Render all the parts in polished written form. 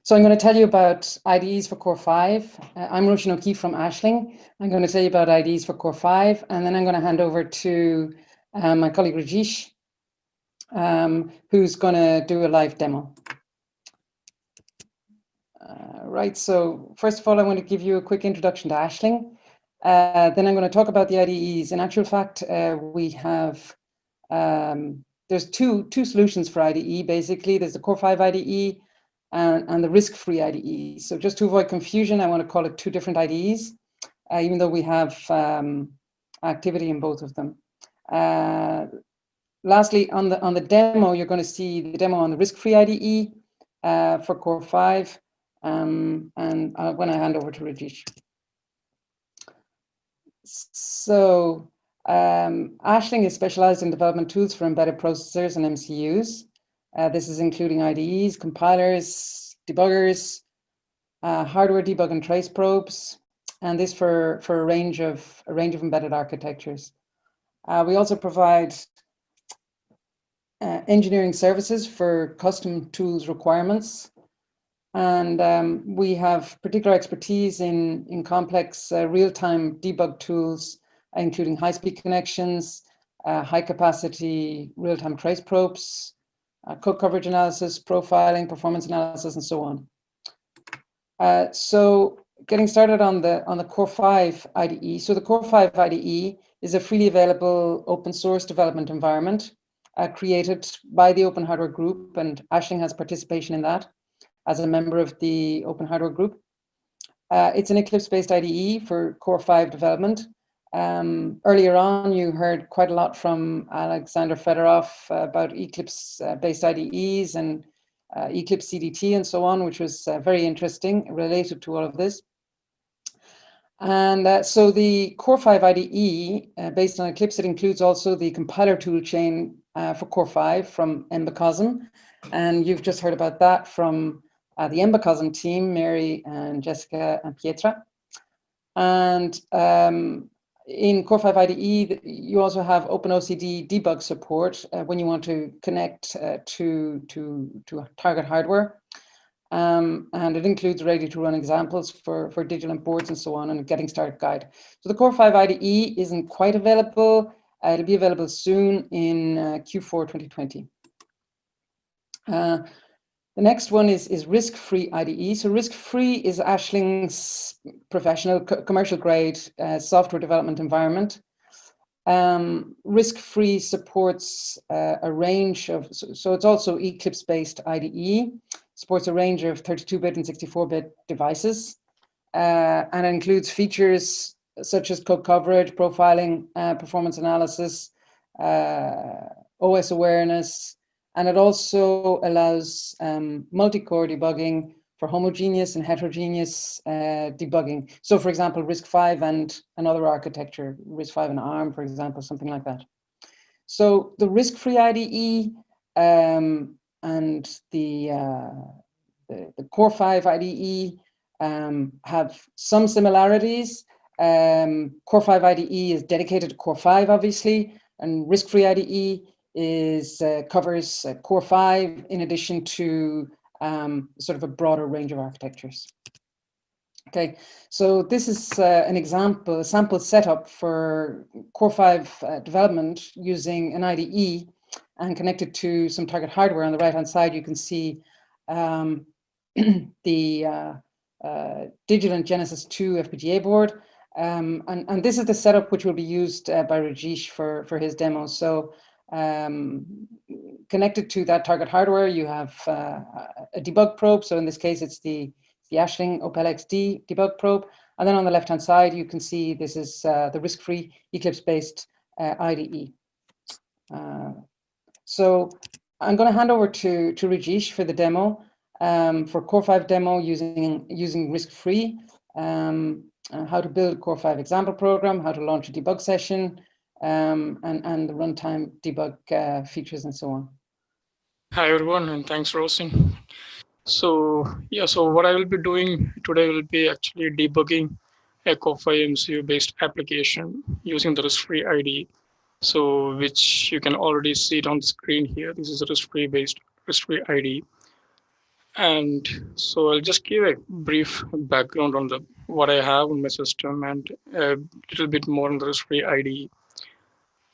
So I'm going to tell you about IDEs for Core 5. I'm Roshan O'Keefe from Ashling. I'm going to tell you about IDEs for Core 5, and then I'm going to hand over to my colleague Rajesh, who's going to do a live demo. Right, so first of all, I want to give you a quick introduction to Ashling. Then I'm going to talk about the IDEs. In actual fact, we have, there's two solutions for IDE, basically. There's the Core 5 IDE and the risk-free IDE. So just to avoid confusion, I want to call it two different IDEs, even though we have activity in both of them. Lastly, on the demo, you're going to see the demo on the risk-free IDE for Core 5, and when I hand over to Rajesh. So Ashling is specialized in development tools for embedded processors and MCUs. This is including IDEs, compilers, debuggers, hardware debug and trace probes, and this for a range of embedded architectures. We also provide engineering services for custom tools requirements, and we have particular expertise in complex real-time debug tools, including high-speed connections, high-capacity real-time trace probes, code coverage analysis, profiling, performance analysis, and so on. So getting started on the Core 5 IDE. So the Core 5 IDE is a freely available open source development environment created by the Open Hardware Group, and Ashling has participation in that as a member of the Open Hardware Group. It's an Eclipse-based IDE for Core 5 development. Earlier on, you heard quite a lot from Alexander Fedorov about Eclipse-based IDEs and Eclipse CDT and so on, which was very interesting, related to all of this. And so the Core 5 IDE, based on Eclipse, it includes also the compiler toolchain for Core 5 from Embacosm. And you've just heard about that from the Embacosm team, Mary and Jessica and Pietra. And in Core 5 IDE, you also have OpenOCD debug support when you want to connect to target hardware. And it includes ready-to-run examples for digital imports and so on, and a getting started guide. So the Core 5 IDE isn't quite available. It'll be available soon in Q4 2020. The next one is risk-free IDE. So risk-free is Ashling's professional, commercial grade software development environment. Risk-free supports a range of, so it's also Eclipse-based IDE, supports a range of 32-bit and 64-bit devices, and it includes features such as code coverage, profiling, performance analysis, OS awareness, and it also allows multi-core debugging for homogeneous and heterogeneous debugging. So for example, RISC-V and another architecture, RISC-V and ARM, for example, something like that. So the risk-free IDE and the Core 5 IDE have some similarities. Core 5 IDE is dedicated to Core 5, obviously, and risk-free IDE is covers Core 5 in addition to sort of a broader range of architectures. Okay, so this is an example, a sample setup for Core 5 development using an IDE and connected to some target hardware. On the right-hand side, you can see the Digital Genesis 2 FPGA board. And this is the setup which will be used by Rajesh for his demo. So connected to that target hardware, you have a debug probe. So in this case, it's the Ashling Opel XD debug probe. And then on the left-hand side, you can see this is the risk-free Eclipse-based IDE. So I'm going to hand over to Rajesh for the demo, for Core 5 demo using risk-free, how to build a Core 5 example program, how to launch a debug session, and the runtime debug features and so on. Hi everyone, and thanks Rosin. So what I will be doing today will be actually debugging a Core 5 MCU based application using the risk-free IDE. So which you can already see it on the screen here. This is a risk-free IDE. And so I'll just give a brief background on the what I have in my system and a little bit more on the risk-free IDE.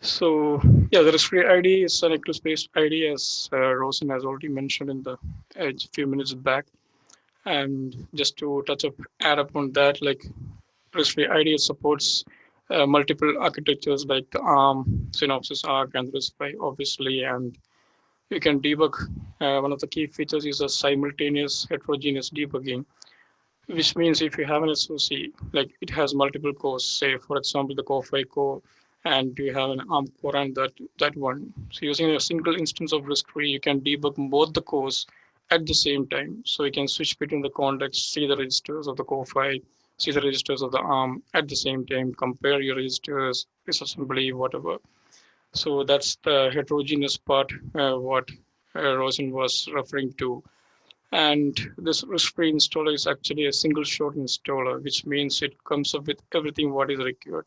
So yeah, the risk-free IDE is an Eclipse-based IDE, as Rosen has already mentioned in the a few minutes back. And just to add up on that, like risk-free IDE supports multiple architectures like the ARM, Synopsys, Arc, and RISC-V, obviously, and you can debug. One of the key features is a simultaneous heterogeneous debugging, which means if you have an SoC, like it has multiple cores, say for example the Core 5 core, and you have an ARM core and that one. So using a single instance of RISC-V, you can debug both the cores at the same time. So you can switch between the context, see the registers of the Core 5, see the registers of the ARM at the same time, compare your registers, disassembly, whatever. So that's the heterogeneous part, what Rosen was referring to. And this risk-free installer is actually a single shot installer, which means it comes up with everything what is required.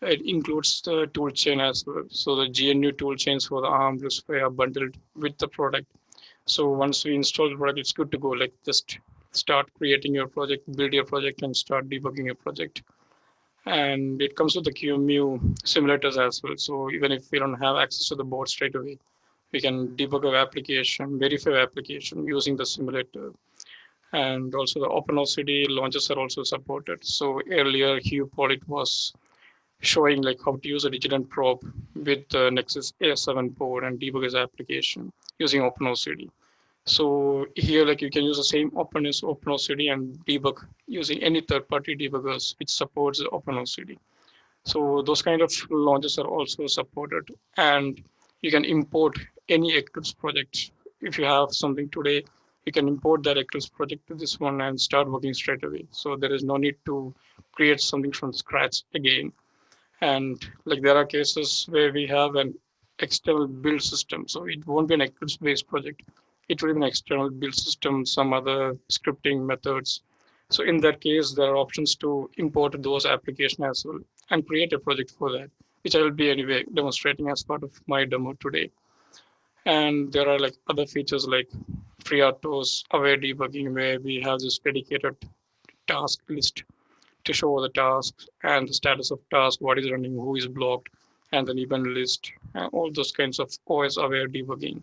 It includes the toolchain as well. So the GNU toolchains for the ARM RISC-V are bundled with the product. So once we install the product, it's good to go. Like just start creating your project, build your project, and start debugging your project. And it comes with the QEMU simulators as well. So even if we don't have access to the board straight away, we can debug our application, verify our application using the simulator. And also the OpenOCD launches are also supported. So earlier Hugh Pollitt was showing like how to use a digital probe with the Nexus A7 board and debug his application using OpenOCD. So here, like you can use the same OpenOCD and debug using any third-party debuggers which supports OpenOCD. So those kind of launches are also supported, and you can import any Eclipse project. If you have something today, you can import that Eclipse project to this one and start working straight away. So there is no need to create something from scratch again. And like there are cases where we have an external build system. So it won't be an Eclipse based project. It will be an external build system, some other scripting methods. So in that case, there are options to import those applications as well and create a project for that, which I will be anyway demonstrating as part of my demo today. And there are like other features like FreeRTOS, aware debugging, where we have this dedicated task list to show the tasks and the status of task, what is running, who is blocked, and then event list, all those kinds of OS aware debugging.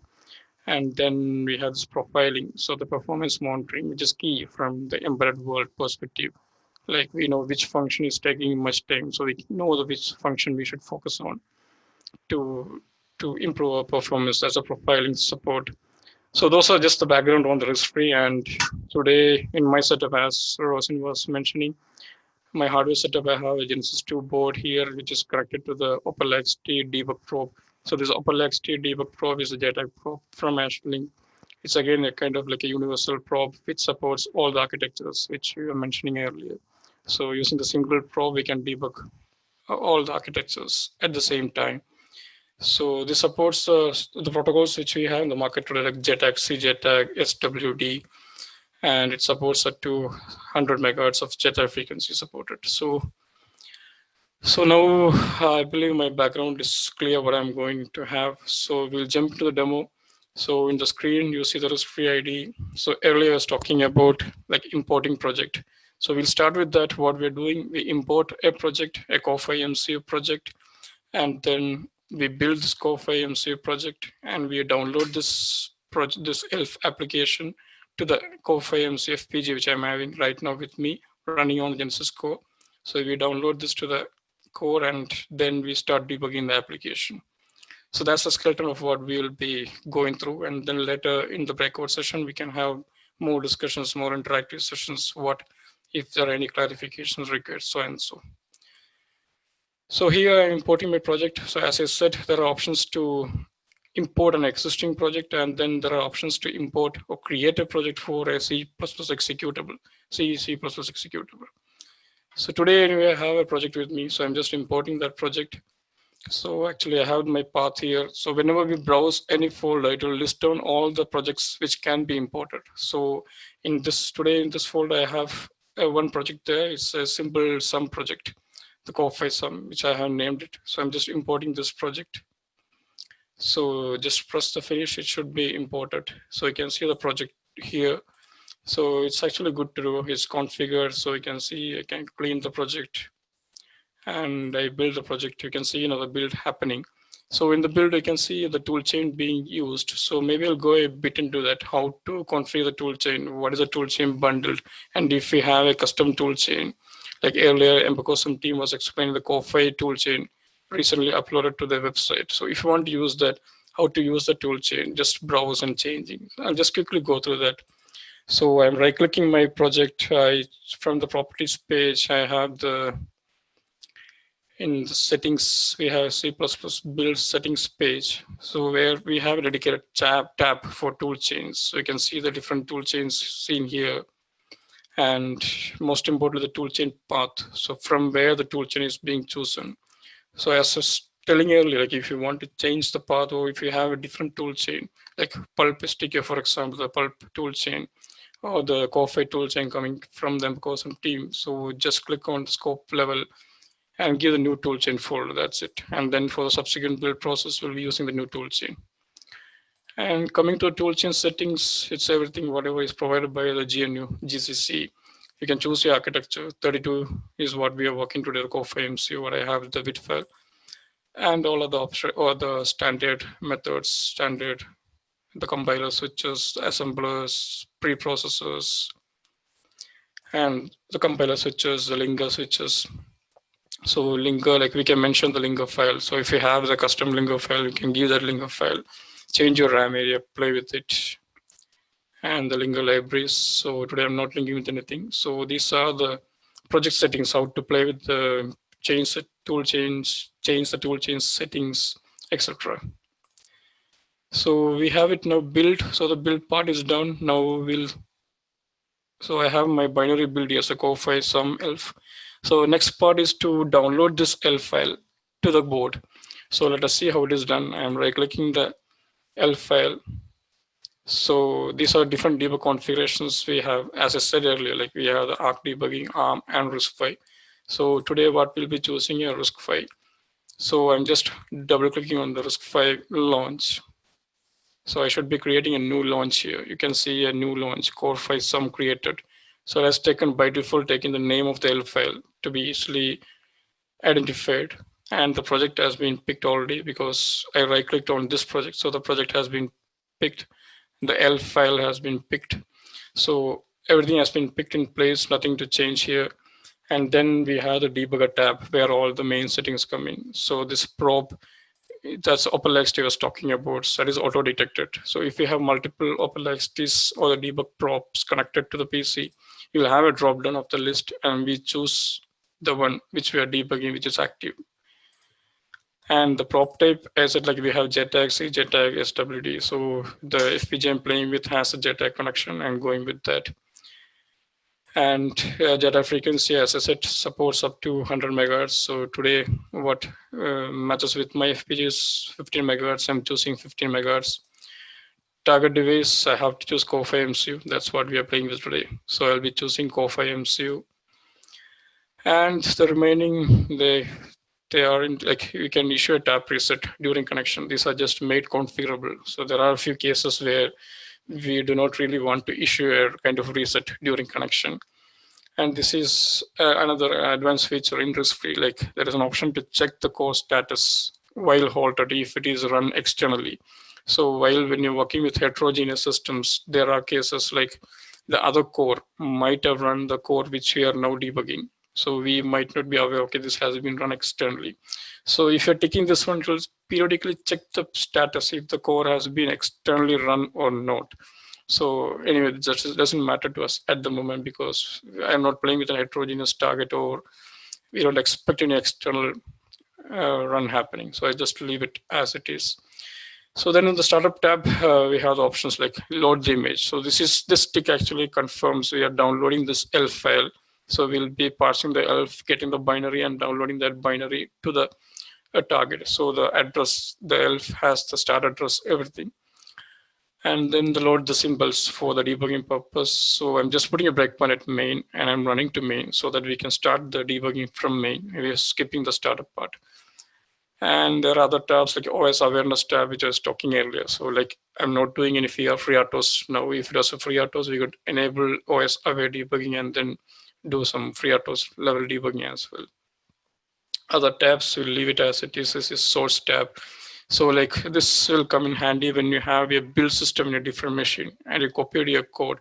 And then we have this profiling, so the performance monitoring, which is key from the embedded world perspective. Like we know which function is taking much time, so we know which function we should focus on to to improve our performance as a profiling support. So those are just the background on the risk-free. And today in my setup, as Rosin was mentioning, my hardware setup, I have a Genesis 2 board here, which is connected to the OpenLXT debug probe. So this OpenLXT debug probe is a JTAG probe from Ashlink. It's again a kind of like a universal probe which supports all the architectures which we were mentioning earlier. So using the single probe, we can debug all the architectures at the same time. So this supports the protocols which we have in the market today, like JTAG, CJTAG, SWD, and it supports up to 100 megahertz of JTAG frequency supported. So now I believe my background is clear what I'm going to have. So we'll jump to the demo. So in the screen, you see the risk-free ID. So earlier I was talking about like importing project. So we'll start with that. What we're doing, we import a project, a Core5 MCU project, and then we build this Core5 MCU project, and we download this project, this ELF application to the Core5 MCU FPG, which I'm having right now with me, running on Genesis Core. So we download this to the core, and then we start debugging the application. So that's the skeleton of what we will be going through. And then later in the breakout session, we can have more discussions, more interactive sessions, what if there are any clarifications required, so and so. So here I'm importing my project. So as I said, there are options to import an existing project, and then there are options to import or create a project for a C++ executable, C executable. So today anyway, I have a project with me. So I'm just importing that project. So actually I have my path here. So whenever we browse any folder, it will list down all the projects which can be imported. So in this folder, I have one project there. It's a simple sum project, the Core5 sum, which I have named it. So I'm just importing this project. So just press the finish, it should be imported. So you can see the project here. So it's actually good to do. It's configured, so you can see I can clean the project, and I build the project. You can see the build happening. So in the build, you can see the toolchain being used. So maybe I'll go a bit into that, how to configure the toolchain, what is the toolchain bundled, and if we have a custom toolchain, like earlier, Embecosum team was explaining the Ko-Fi toolchain recently uploaded to their website. So if you want to use that, how to use the toolchain, just browse and changing. I'll just quickly go through that. So I'm right-clicking my project. From the properties page, I have in the settings, we have C++ build settings page. So where we have a dedicated tab for tool chains. So you can see the different tool chains seen here. And most importantly, the tool chain path. So from where the tool chain is being chosen. So as I was telling earlier, like if you want to change the path, or if you have a different tool chain, like pulp SDK, for example, the pulp tool chain, or the Ko-Fi tool chain coming from the Embecosum team. So just click on the scope level and give the new toolchain folder. That's it. And then for the subsequent build process, we'll be using the new toolchain. And coming to the toolchain settings, it's everything whatever is provided by the GNU GCC. You can choose your architecture. 32 is what we are working today, the Ko-Fi MCU, what I have the bit file, and all of the option or the standard methods, standard the compiler switches, the assemblers, preprocessors, and the compiler switches, the linker switches. So linker, like we can mention the linker file. So if you have the custom linker file, you can give that linker file, change your RAM area, play with it, and the linker libraries. So today I'm not linking with anything. So these are the project settings, how to play with the change the tool change the tool change settings, etc. So we have it now built. So the build part is done. Now so I have my binary build as a Ko-Fi some elf. So next part is to download this elf file to the board. So let us see how it is done. I'm right-clicking the elf file. So these are different debug configurations we have. As I said earlier, like we have the Arc debugging, ARM, and RISC-V. So today what we'll be choosing a RISC-V. So I'm just double-clicking on the RISC-V launch. So I should be creating a new launch here. You can see a new launch, Core5 sum created. So that's taken by default, taking the name of the elf file to be easily identified. And the project has been picked already because I right-clicked on this project. So the project has been picked. The elf file has been picked. So everything has been picked in place, nothing to change here. And then we have the debugger tab where all the main settings come in. So this probe, that's OpenLXT was talking about, so that is auto detected. So if you have multiple OpenLXTs or the debug probes connected to the PC, you'll have a drop down of the list and we choose the one which we are debugging, which is active. And the prop type, as it like we have JTAG, C, JTAG, SWD. So the FPGA I'm playing with has a JTAG connection and going with that. And JTAG frequency, as I said, supports up to 100 megahertz. So today, what matches with my FPGA is 15 megahertz. I'm choosing 15 megahertz. Target device, I have to choose Ko-Fi MCU. That's what we are playing with today. So I'll be choosing Ko-Fi MCU. And the remaining, they are in, like you can issue a tab preset during connection. These are just made configurable. So there are a few cases where we do not really want to issue a kind of reset during connection. And this is another advanced feature in RISC-V. Like there is an option to check the core status while halted if it is run externally. So while when you're working with heterogeneous systems, there are cases like the other core might have run the core which we are now debugging. So we might not be aware, okay, this has been run externally. So if you're taking this one, it will periodically check the status if the core has been externally run or not. So anyway, it just doesn't matter to us at the moment because I'm not playing with a heterogeneous target or we don't expect any external run happening. So I just leave it as it is. So then in the startup tab, we have the options like load the image. So this tick actually confirms we are downloading this ELF file. So we'll be parsing the ELF, getting the binary and downloading that binary to the target. So the address, the ELF has the start address, everything. And then the load the symbols for the debugging purpose. So I'm just putting a breakpoint at main and I'm running to main so that we can start the debugging from main. We are skipping the startup part. And there are other tabs like OS awareness tab, which I was talking earlier. So like I'm not doing any FreeRTOS now. If it does a FreeRTOS, we could enable OS aware debugging and then do some FreeRTOS level debugging as well. Other tabs, we'll leave it as it is. This is source tab. So like this will come in handy when you have a build system in a different machine and you copied your code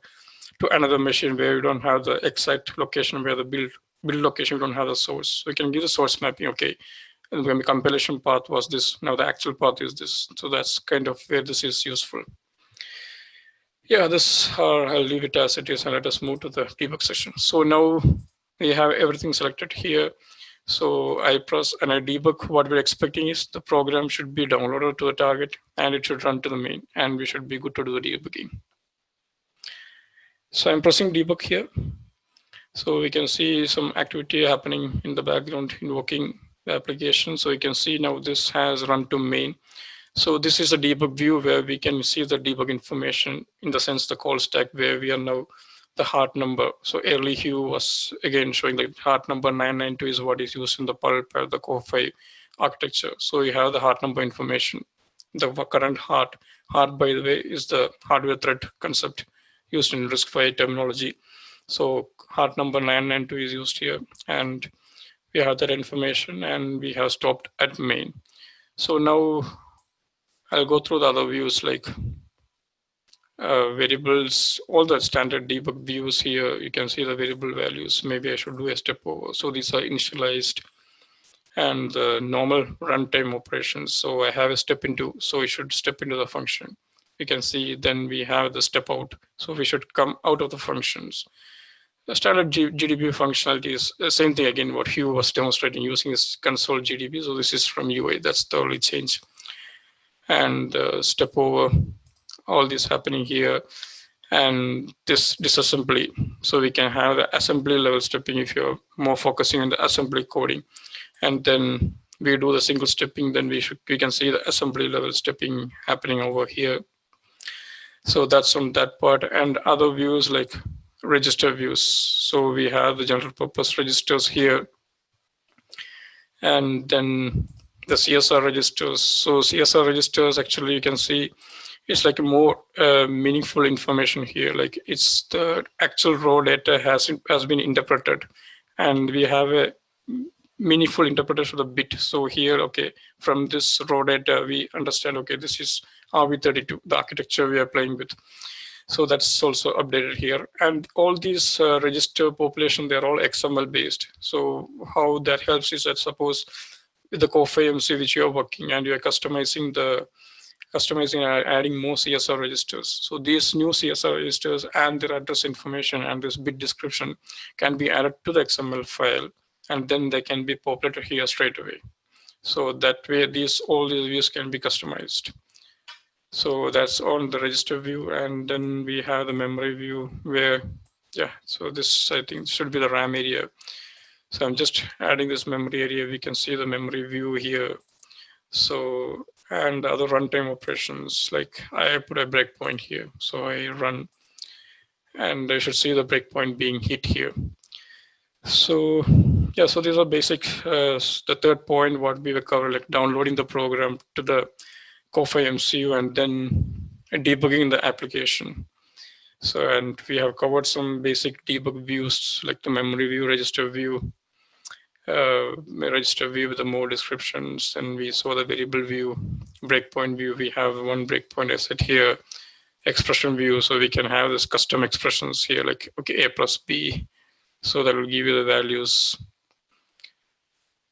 to another machine where you don't have the exact location where the build location, you don't have the source. So you can give the source mapping, okay, and when the compilation path was this, now the actual path is this. So that's kind of where this is useful. Yeah, this I'll leave it as it is and let us move to the debug session. So now we have everything selected here. So I press and I debug. What we're expecting is the program should be downloaded to the target and it should run to the main and we should be good to do the debugging. So I'm pressing debug here. So we can see some activity happening in the background invoking the application. So you can see now this has run to main. So this is a debug view where we can see the debug information in the sense the call stack where we are now the heart number. So early Hugh was again showing that heart number 992 is what is used in the pulp or the core 5 architecture. So you have the heart number information. The current heart by the way is the hardware thread concept used in RISC-V terminology. So heart number 992 is used here and we have that information and we have stopped at main. So now I'll go through the other views like variables, all the standard debug views here. You can see the variable values. Maybe I should do a step over. So these are initialized and the normal runtime operations. So I have a step into, so we should step into the function. You can see then we have the step out. So we should come out of the functions. The standard GDB functionality is the same thing again, what Hugh was demonstrating using his console GDB. So this is from UI, that's the only change. And step over, all this happening here. And this disassembly. So we can have the assembly level stepping if you're more focusing on the assembly coding. And then we do the single stepping, then we can see the assembly level stepping happening over here. So that's on that part. And other views like register views. So we have the general purpose registers here. And then the CSR registers. So CSR registers, actually you can see it's like a more meaningful information here. Like it's the actual raw data has been interpreted and we have a meaningful interpretation of the bit. So here, okay, from this raw data, we understand, okay, this is RV32, the architecture we are playing with. So that's also updated here. And all these register population, they're all XML based. So how that helps is that suppose with the core MC which you're working and you're customizing and adding more CSR registers. So these new CSR registers and their address information and this bit description can be added to the XML file and then they can be populated here straight away. So that way all these views can be customized. So that's on the register view, and then we have the memory view where, yeah, so this I think should be the RAM area. So I'm just adding this memory area. We can see the memory view here. So, and other runtime operations, like I put a breakpoint here. So I run, and I should see the breakpoint being hit here. So yeah, so these are basic, the third point, what we will cover, like downloading the program to the Core MCU and then debugging the application. So, and we have covered some basic debug views like the memory view, register view with the more descriptions. And we saw the variable view, breakpoint view. We have one breakpoint asset here, expression view. So we can have this custom expressions here, like, okay, A plus B. So that will give you the values.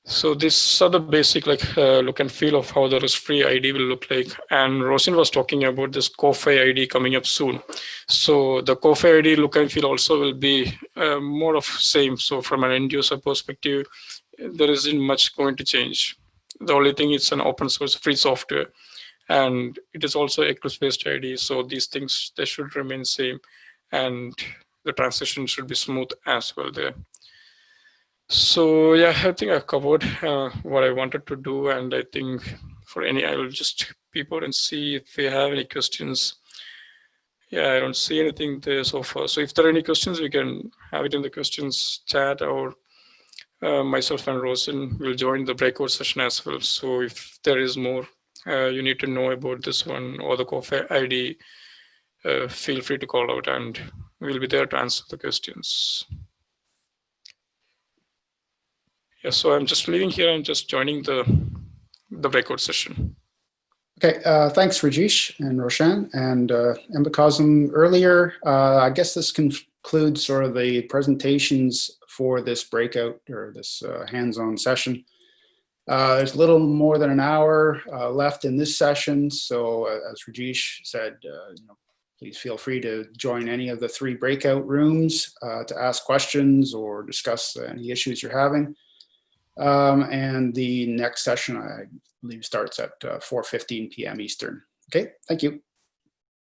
So these are the basic look and feel of how the risk-free IDE will look like. And Rosin was talking about this Core IDE coming up soon. So the Core IDE look and feel also will be more of same. So from an end user perspective, there isn't much going to change. The only thing it's an open source free software, and it is also Eclipse-based IDE. So these things, they should remain same, and the transition should be smooth as well there. So yeah, I think I've covered what I wanted to do, and I think for any, I will just peep out and see if we have any questions. Yeah, I don't see anything there so far. So if there are any questions, we can have it in the questions chat, or myself and Rosen will join the breakout session as well. So if there is more you need to know about this one or the COFA ID, feel free to call out and we'll be there to answer the questions. Yeah, so I'm just leaving here. I'm just joining the breakout session. Okay, thanks, Rajesh and Roshan. And because earlier, I guess this concludes sort of the presentations for this breakout or this hands-on session. There's a little more than an hour left in this session. So as Rajesh said, please feel free to join any of the 3 breakout rooms to ask questions or discuss any issues you're having. And the next session, I believe, starts at 4:15 p.m. Eastern. Okay, thank you.